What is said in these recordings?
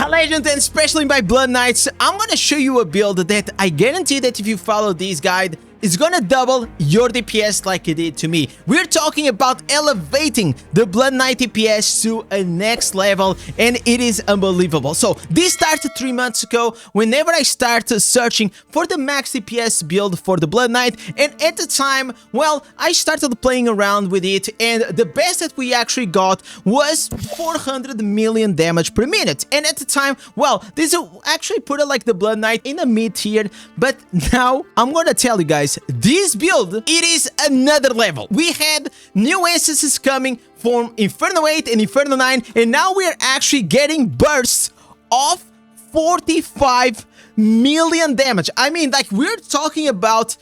Legends, and especially by Blood Knights, I'm gonna show you a build that I guarantee that if you follow this guide, it's gonna double your DPS like it did to me. We're talking about elevating the Blood Knight DPS to a next level, and it is unbelievable. So this started 3 months ago whenever I started searching for the max DPS build for the Blood Knight, and at the time, well, I started playing around with it, and the best that we actually got was 400 million damage per minute. And at the time, well, this actually put it like the Blood Knight in a mid tier, but now I'm gonna tell you guys, this build, it is another level. We had new instances coming from Inferno 8 and Inferno 9, and now we are actually getting bursts of 45 million damage. I mean, like, we're talking about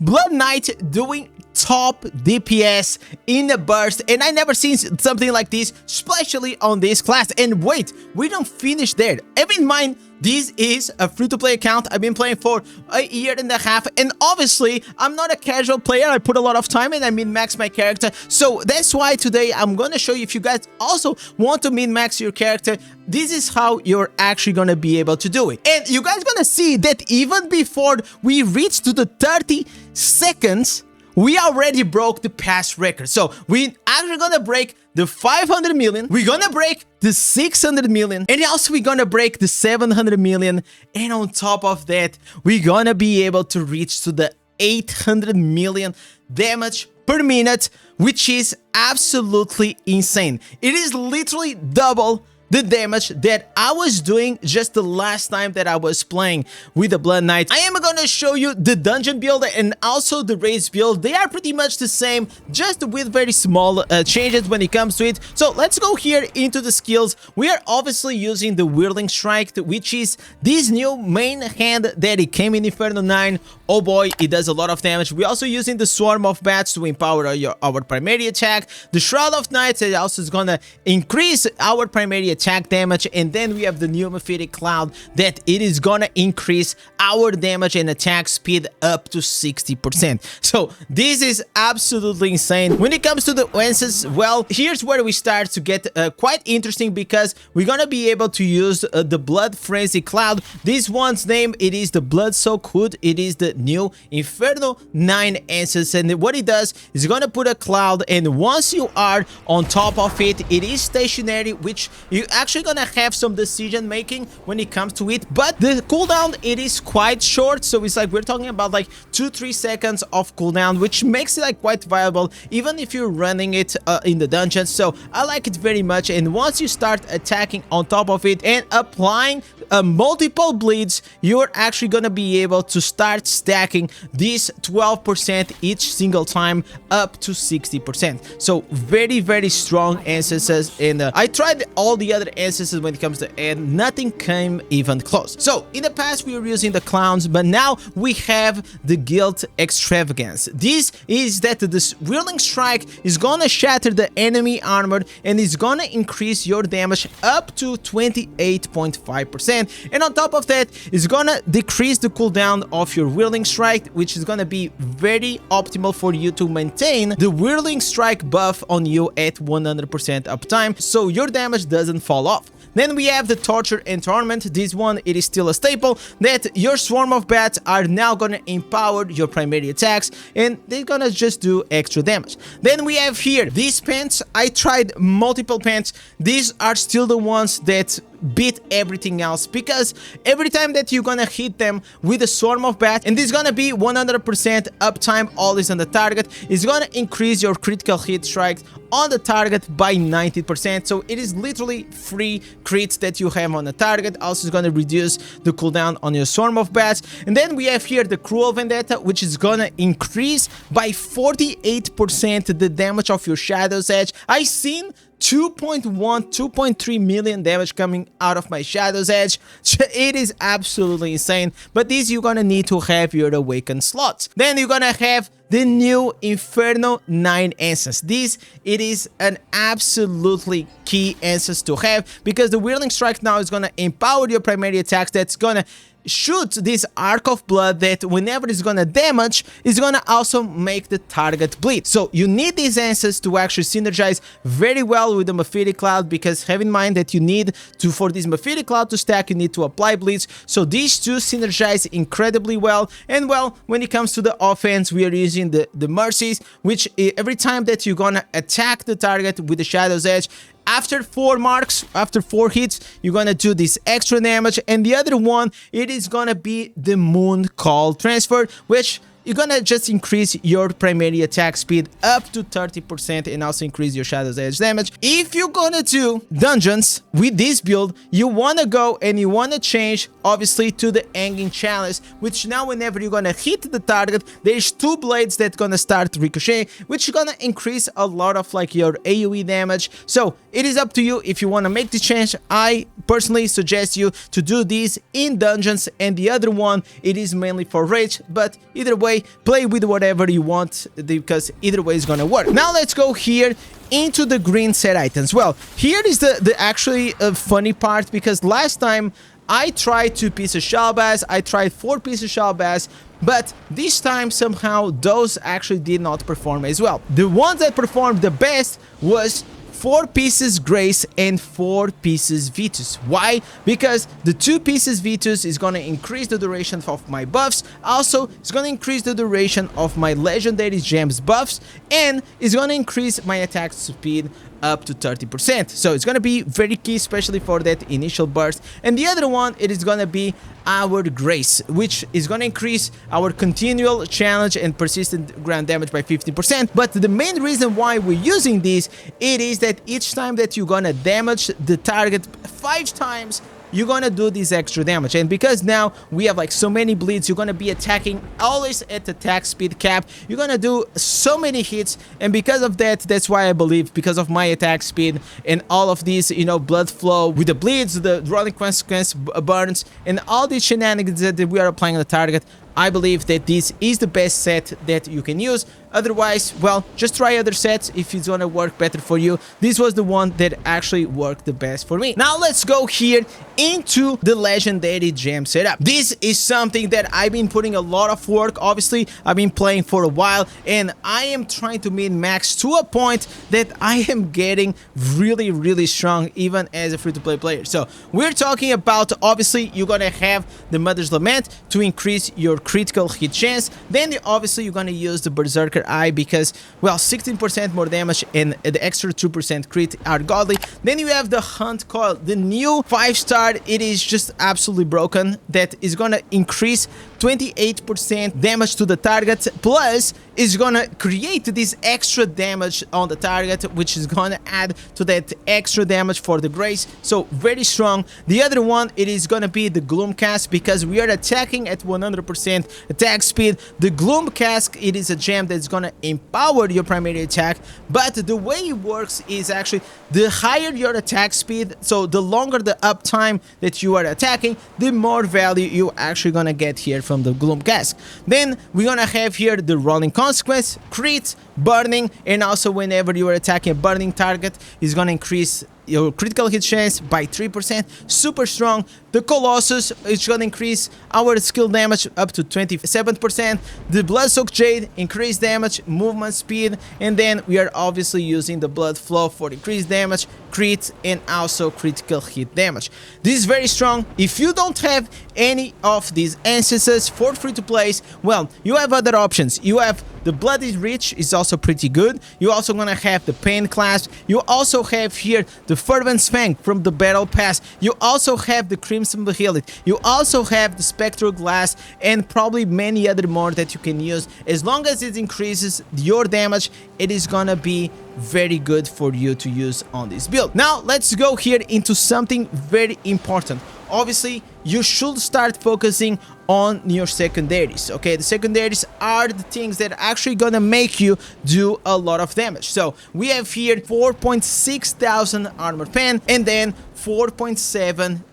Blood Knight doing top DPS in a burst, and I never seen something like this, especially on this class. And wait, we don't finish there. Have in mind, this is a free-to-play account. I've been playing for a year and a half, and obviously, I'm not a casual player. I put a lot of time in, I min-max my character, so that's why today I'm gonna show you, if you guys also want to min-max your character, this is how you're actually gonna be able to do it. And you guys gonna see that even before we reach to the 30 seconds, we already broke the past record. So we actually gonna break the 500 million, we're gonna break the 600 million, and also we're gonna break the 700 million, and on top of that, we're gonna be able to reach to the 800 million damage per minute, which is absolutely insane. It is literally double the damage that I was doing just the last time that I was playing with the Blood Knight. I am gonna show you the dungeon build and also the race build. They are pretty much the same, just with very small changes when it comes to it. So let's go here into the skills. We are obviously using the Whirling Strike, which is this new main hand that it came in Inferno 9. Oh boy, it does a lot of damage. We're also using the Swarm of Bats to empower our primary attack. The Shroud of Night also is gonna increase our primary attack damage, and then we have the new Mephitic Cloud that it is gonna increase our damage and attack speed up to 60%. So this is absolutely insane. When it comes to the lances, well, here's where we start to get quite interesting, because we're gonna be able to use the Blood Frenzy Cloud. This one's name, it is the Blood Soak Hood. It is the new Inferno 9 instance, and what it does is gonna put a cloud, and once you are on top of it, it is stationary, which you actually gonna have some decision making when it comes to it, but the cooldown, it is quite short. So it's like we're talking about like 2-3 seconds of cooldown, which makes it like quite viable even if you're running it in the dungeon. So I like it very much, and once you start attacking on top of it and applying multiple bleeds, you're actually gonna be able to start stacking this 12% each single time up to 60%. So very strong instances, and I tried all the other instances when it comes to, and nothing came even close. So in the past we were using the clowns, but now we have the Guild Extravagance. This is that this Whirling Strike is gonna shatter the enemy armor, and is gonna increase your damage up to 28.5%, and on top of that, it's gonna decrease the cooldown of your Whirling Strike, which is gonna be very optimal for you to maintain the Whirling Strike buff on you at 100% uptime, so your damage doesn't fall off. Then we have the Torture and Torment. This one, it is still a staple, that your Swarm of Bats are now gonna empower your primary attacks, and they're gonna just do extra damage. Then we have here these pants. I tried multiple pants. These are still the ones that beat everything else, because every time that you're gonna hit them with a Swarm of Bats, and this is gonna be 100% uptime, always on the target, is gonna increase your critical hit strikes on the target by 90%. So it is literally free crits that you have on the target. Also is gonna reduce the cooldown on your Swarm of Bats. And then we have here the Cruel Vendetta, which is gonna increase by 48% the damage of your Shadow's Edge. I seen 2.3 million damage coming out of my Shadow's Edge. It is absolutely insane, but this you're gonna need to have your Awakened slots. Then you're gonna have the new Inferno 9 instance. This, it is an absolutely key instance to have, because the Whirling Strike now is gonna empower your primary attacks. That's gonna shoot this arc of blood that whenever it's gonna damage, is gonna also make the target bleed. So you need these answers to actually synergize very well with the Mephitic Cloud, because have in mind that you need to, for this Mephitic Cloud to stack, you need to apply bleeds. So these two synergize incredibly well. And well, when it comes to the offense, we are using the Mercies, which every time that you're gonna attack the target with the Shadow's Edge, after 4 marks, after 4 hits, you're gonna do this extra damage. And the other one, it is gonna be the Moon Call Transfer, which you're gonna just increase your primary attack speed up to 30% and also increase your Shadow's Edge damage. If you're gonna do dungeons with this build, you wanna go and you wanna change, obviously, to the Hanging Chalice, which now whenever you're gonna hit the target, there's 2 blades that gonna start ricocheting, which is gonna increase a lot of like your AoE damage. So it is up to you if you wanna make the change. I personally suggest you to do these in dungeons, and the other one, it is mainly for rage, but either way, play with whatever you want, because either way is gonna work. Now let's go here into the green set items. Well, here is the actually funny part, because last time I tried 2 pieces Shalbaz, I tried 4 pieces Shalbaz, but this time somehow those actually did not perform as well. The ones that performed the best was 4 pieces Grace and 4 pieces Vithus. Why? Because the 2 pieces Vithus is gonna increase the duration of my buffs. Also, it's gonna increase the duration of my legendary gems buffs, and it's gonna increase my attack speed up to 30%. So it's gonna be very key, especially for that initial burst. And the other one, it is gonna be our Grace, which is gonna increase our continual challenge and persistent ground damage by 50%. But the main reason why we're using this, it is that each time that you're gonna damage the target 5 times, you're gonna do this extra damage. And because now we have like so many bleeds, you're gonna be attacking always at attack speed cap. You're gonna do so many hits, and because of that, that's why I believe, because of my attack speed and all of these, you know, blood flow with the bleeds, the rolling consequence burns, and all these shenanigans that we are applying on the target, I believe that this is the best set that you can use. Otherwise, well, just try other sets if it's gonna work better for you. This was the one that actually worked the best for me. Now let's go here into the legendary gem setup. This is something that I've been putting a lot of work. Obviously, I've been playing for a while, and I am trying to min-max to a point that I am getting really strong, even as a free-to-play player. So we're talking about, obviously, you're gonna have the Mother's Lament to increase your critical hit chance. Then obviously you're gonna use the Berserker Eye, because, well, 16% more damage and the extra 2% crit are godly. Then you have the Hunt Coil, the new 5-star. It is just absolutely broken. That is gonna increase 28% damage to the target, plus is gonna create this extra damage on the target, which is gonna add to that extra damage for the Grace. So very strong. The other one, it is gonna be the Gloom Cask, because we are attacking at 100% attack speed. The Gloom Cask, it is a gem that's gonna empower your primary attack, but the way it works is actually the higher your attack speed, so the longer the uptime that you are attacking, the more value you actually gonna get here from the Gloom Cask. Then we're gonna have here the Rolling Consequence, crit, burning, and also whenever you are attacking a burning target, is gonna increase your critical hit chance by 3%. Super strong. The Colossus is gonna increase our skill damage up to 27%. The Bloodsoaked Jade, increased damage, movement speed, and then we are obviously using the Blood Flow for increased damage, crit, and also critical hit damage. This is very strong. If you don't have any of these instances for free-to-plays, well, you have other options. You have the Bloody Reach, is also pretty good. You also gonna have the Pain Clasp. You also have here the Fervent Fang from the Battle Pass. You also have the Crimson Behelit. You also have the Spectral Glass, and probably many other more that you can use. As long as it increases your damage, it is gonna be very good for you to use on this build. Now let's go here into something very important. Obviously, you should start focusing on your secondaries, okay? The secondaries are the things that are actually gonna make you do a lot of damage. So we have here 4,600 armor pen, and then 4,700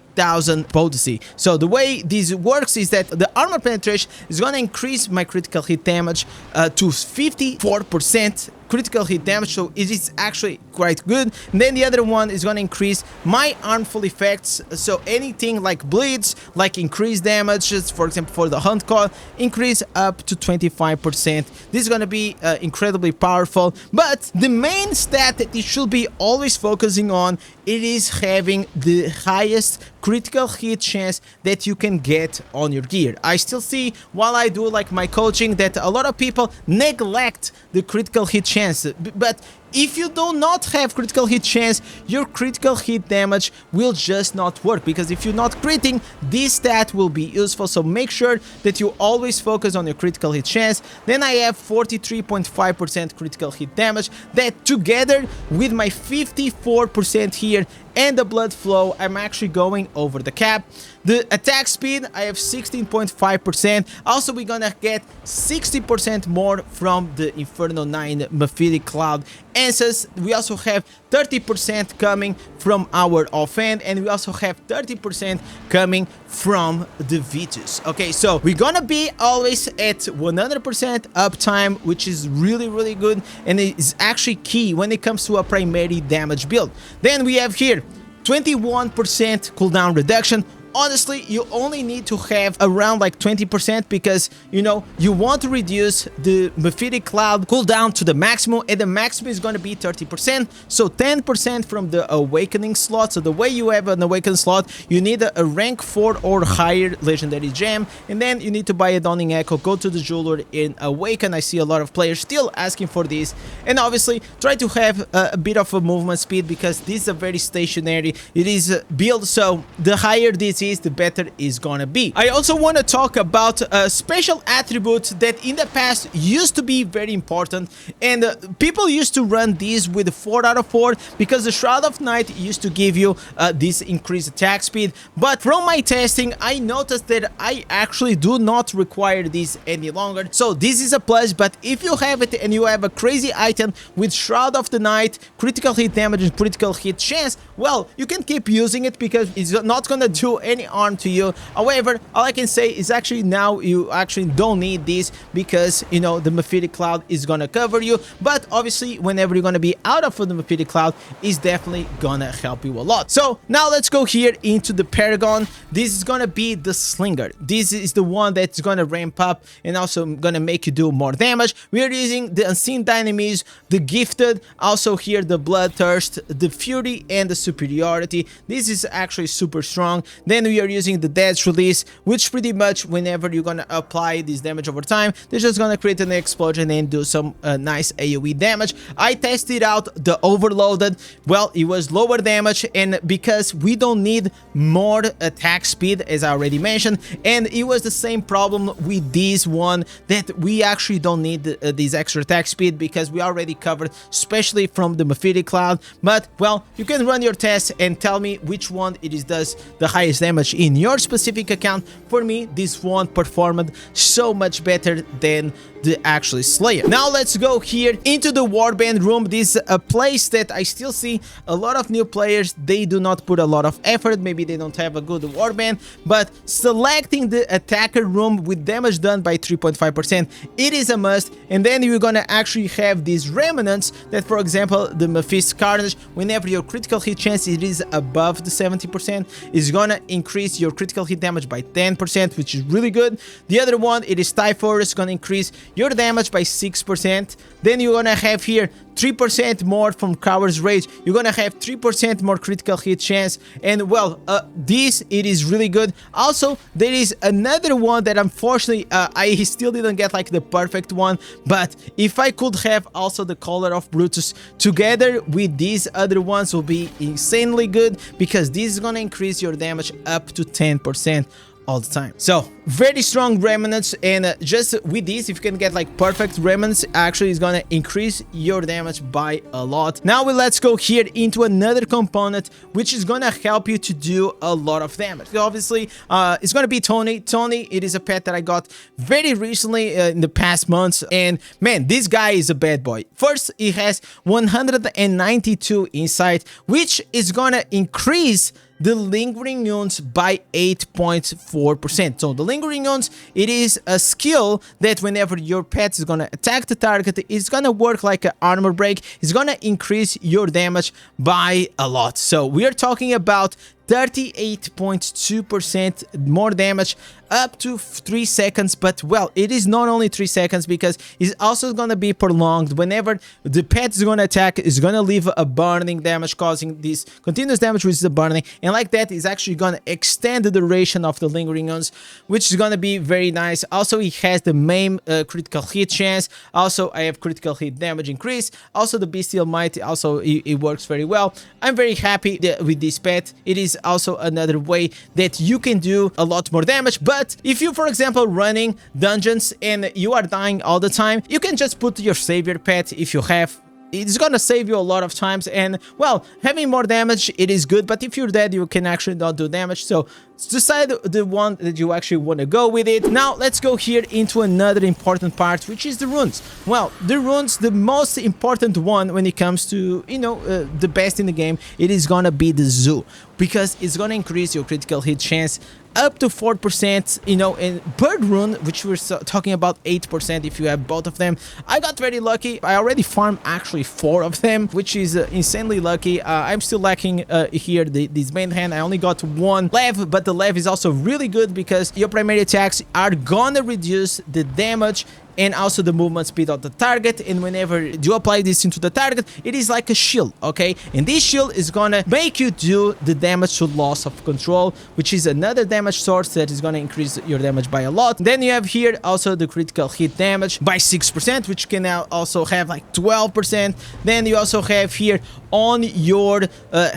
potency. So the way this works is that the armor penetration is gonna increase my critical hit damage to 54%, critical hit damage, so it is actually quite good. And then the other one is going to increase my harmful effects, so anything like bleeds, like increased damage, for example for the hunt coil, increase up to 25%. This is going to be incredibly powerful, but the main stat that you should be always focusing on, it is having the highest critical hit chance that you can get on your gear. I still see, while I do like my coaching, that a lot of people neglect the critical hit chance, but if you do not have critical hit chance, your critical hit damage will just not work, because if you're not critting, this stat will be useful. So make sure that you always focus on your critical hit chance. Then I have 43.5% critical hit damage, that together with my 54% here and the blood flow, I'm actually going over the cap. The attack speed, I have 16.5%. Also, we're gonna get 60% more from the Inferno 9 Mephitic Cloud answers. We also have 30% coming from our offhand, and we also have 30% coming from the Vithus. Okay, so we're gonna be always at 100% uptime, which is really good, and it is actually key when it comes to a primary damage build. Then we have here 21% cooldown reduction. Honestly, you only need to have around like 20%, because you know you want to reduce the Mephitic Cloud cooldown to the maximum, and the maximum is going to be 30%. So 10% from the awakening slot. So the way you have an awakening slot, you need a rank 4 or higher legendary gem, and then you need to buy a Dawning Echo, go to the jeweler and awaken. I see a lot of players still asking for this, and obviously try to have a bit of a movement speed, because this is a very stationary, it is built, so the higher this is, the better is gonna be. I also want to talk about a special attribute that in the past used to be very important, and people used to run these with 4 out of 4, because the Shroud of Night used to give you this increased attack speed. But from my testing, I noticed that I actually do not require this any longer, so this is a plus. But if you have it and you have a crazy item with Shroud of the Night, critical hit damage and critical hit chance, well, you can keep using it, because it's not gonna do any harm to you. However, all I can say is actually now you actually don't need this, because you know the Mephitic Cloud is gonna cover you. But obviously whenever you're gonna be out of the Mephitic Cloud, is definitely gonna help you a lot. So now let's go here into the Paragon. This is gonna be the Slinger. This is the one that's gonna ramp up and also gonna make you do more damage. We are using the Unseen Dynamis, the Gifted, also here the Bloodthirst, the Fury, and the Superiority. This is actually super strong. Then we are using the Death's Release, which pretty much whenever you're gonna apply this damage over time, they're just gonna create an explosion and do some nice AoE damage. I tested out the Overloaded. Well, it was lower damage, and because we don't need more attack speed, as I already mentioned, and it was the same problem with this one, that we actually don't need this extra attack speed, because we already covered, especially from the Mephitic Cloud. But well, you can run your tests and tell me which one it is does the highest damage in your specific account. For me, this one performed so much better than the actual Slayer. Now let's go here into the Warband Room. This is a place that I still see a lot of new players, they do not put a lot of effort, maybe they don't have a good warband, but selecting the attacker room with damage done by 3.5%, it is a must. And then you're gonna actually have these remnants that, for example, the Mephitic Carnage, whenever your critical hit chance it is above the 70%, is gonna increase your critical hit damage by 10%, which is really good. The other one, it is Typhorus, gonna increase your damage by 6%. Then you're gonna have here 3% more from Coward's Rage. You're gonna have 3% more critical hit chance, and well, this it is really good. Also, there is another one that unfortunately I still didn't get like the perfect one, but if I could have also the Collar of Brutus together with these other ones will be insanely good, because this is gonna increase your damage up to 10% all the time. So very strong remnants, and just with this, if you can get like perfect remnants, actually is gonna increase your damage by a lot. Now let's go here into another component which is gonna help you to do a lot of damage. So obviously it's gonna be Tony. It is a pet that I got very recently in the past months, and man, this guy is a bad boy. First, he has 192 insight, which is gonna increase the lingering wounds by 8.4%. So the lingering wounds, it is a skill that whenever your pet is gonna attack the target, it's gonna work like an armor break. It's gonna increase your damage by a lot. So we are talking about 38.2% more damage up to 3 seconds. But well, it is not only 3 seconds, because it's also gonna be prolonged. Whenever the pet is gonna attack, it's gonna leave a burning damage, causing this continuous damage, which is the burning, and like that is actually gonna extend the duration of the lingering wounds, which is gonna be very nice. Also, it has the main critical hit chance. Also, I have critical hit damage increase. Also, the bestial might, also it works very well. I'm very happy with this pet. It is also another way that you can do a lot more damage. But if you, for example, running dungeons and you are dying all the time, you can just put your savior pet if you have. It's gonna save you a lot of times, and well, having more damage, it is good, but if you're dead, you can actually not do damage. So decide the one that you actually want to go with it. Now let's go here into another important part, which is the runes. Well, the runes, the most important one when it comes to, you know, the best in the game, it is gonna be the zoo, because it's gonna increase your critical hit chance up to 4%, you know, and bird rune, which we're talking about 8% if you have both of them. I got very lucky. I already farmed actually 4 of them, which is insanely lucky. I'm still lacking here this main hand. I only got 1 lev, but the lev is also really good because your primary attacks are gonna reduce the damage and also the movement speed of the target, and whenever you apply this into the target, it is like a shield, okay? And this shield is gonna make you do the damage to loss of control, which is another damage source that is gonna increase your damage by a lot. Then you have here also the critical hit damage by 6%, which can now also have like 12%. Then you also have here on your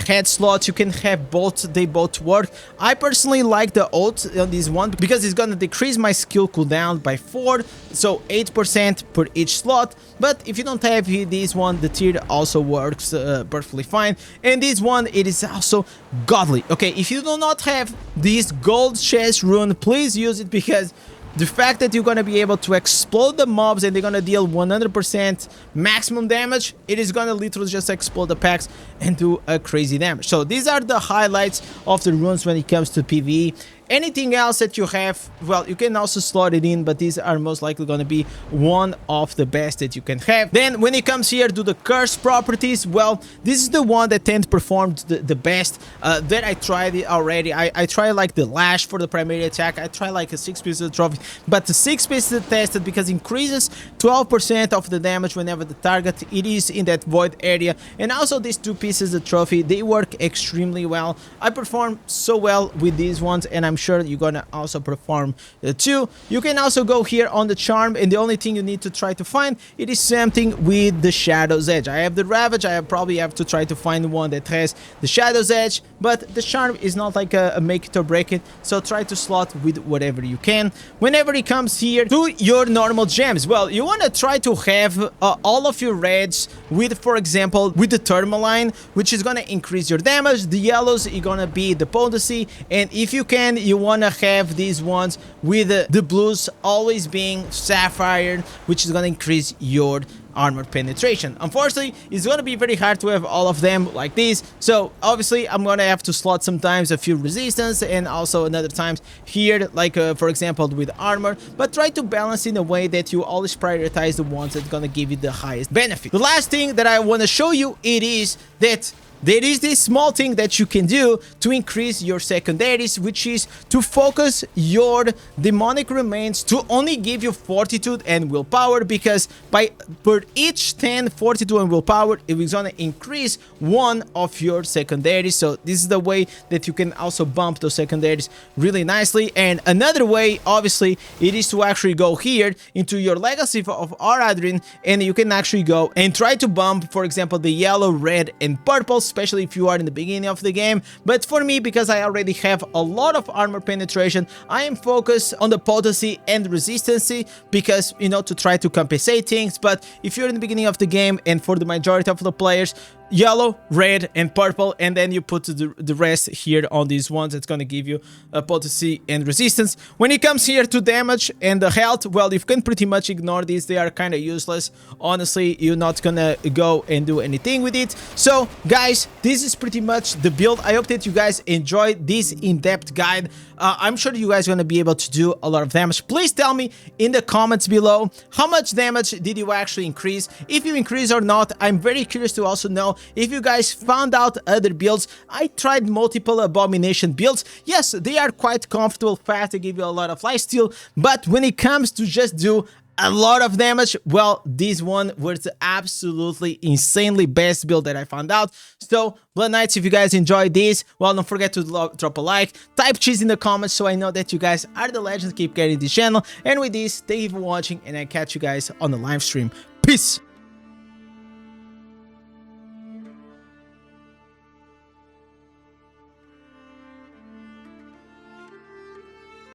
head slots, you can have both, they both work. I personally like the ult on this one because it's gonna decrease my skill cooldown by 4, so 8% per each slot. But if you don't have this one, the tier also works perfectly fine. And this one, it is also godly. Okay, if you do not have this gold chest rune, please use it, because the fact that you're gonna be able to explode the mobs and they're gonna deal 100% maximum damage, it is gonna literally just explode the packs and do a crazy damage. So these are the highlights of the runes when it comes to PvE. Anything else that you have, well, you can also slot it in, but these are most likely going to be one of the best that you can have. Then when it comes here to the curse properties, well, this is the one that tend to perform the best. That I tried it already. I tried like the lash for the primary attack. I tried like a 6 pieces trophy, but the 6 pieces tested because it increases 12% of the damage whenever the target it is in that void area. And also these 2 pieces of trophy, they work extremely well. I perform so well with these ones, and I'm sure you're gonna also perform too. You can also go here on the charm, and the only thing you need to try to find, it is something with the Shadow's Edge. I have the Ravage. I probably have to try to find one that has the Shadow's Edge, but the charm is not like a make it or break it, so try to slot with whatever you can. Whenever it comes here to your normal gems, well, you want to try to have all of your reds with, for example, with the Tourmaline, which is gonna increase your damage. The yellows are gonna be the potency, and if you can, you want to have these ones with the blues always being Sapphire, which is going to increase your armor penetration. Unfortunately, it's going to be very hard to have all of them like this, so obviously I'm going to have to slot sometimes a few resistance, and also another times here, like for example with armor, but try to balance in a way that you always prioritize the ones that are going to give you the highest benefit. The last thing that I want to show you, it is that there is this small thing that you can do to increase your secondaries, which is to focus your demonic remains to only give you fortitude and willpower, because per each 10 fortitude and willpower, it is gonna increase 1 of your secondaries. So this is the way that you can also bump those secondaries really nicely. And another way, obviously, it is to actually go here into your legacy of Horadrim, and you can actually go and try to bump, for example, the yellow, red, and purple, especially if you are in the beginning of the game. But for me, because I already have a lot of armor penetration, I am focused on the potency and resistance, because, you know, to try to compensate things. But if you're in the beginning of the game, and for the majority of the players, yellow, red, and purple, and then you put the rest here on these ones. It's gonna give you a potency and resistance. When it comes here to damage and the health, well, you can pretty much ignore these. They are kind of useless. Honestly, you're not gonna go and do anything with it. So guys, this is pretty much the build. I hope that you guys enjoyed this in-depth guide. I'm sure you guys are gonna be able to do a lot of damage. Please tell me in the comments below, how much damage did you actually increase? If you increase or not, I'm very curious to also know if you guys found out other builds. I tried multiple abomination builds. Yes, they are quite comfortable, fast, they give you a lot of lifesteal, but when it comes to just do a lot of damage, well, this one was the absolutely insanely best build that I found out. So, Blood Knights, if you guys enjoyed this, well, don't forget to drop a like, type cheese in the comments so I know that you guys are the legends, keep getting this channel. And with this, thank you for watching, and I catch you guys on the live stream. Peace!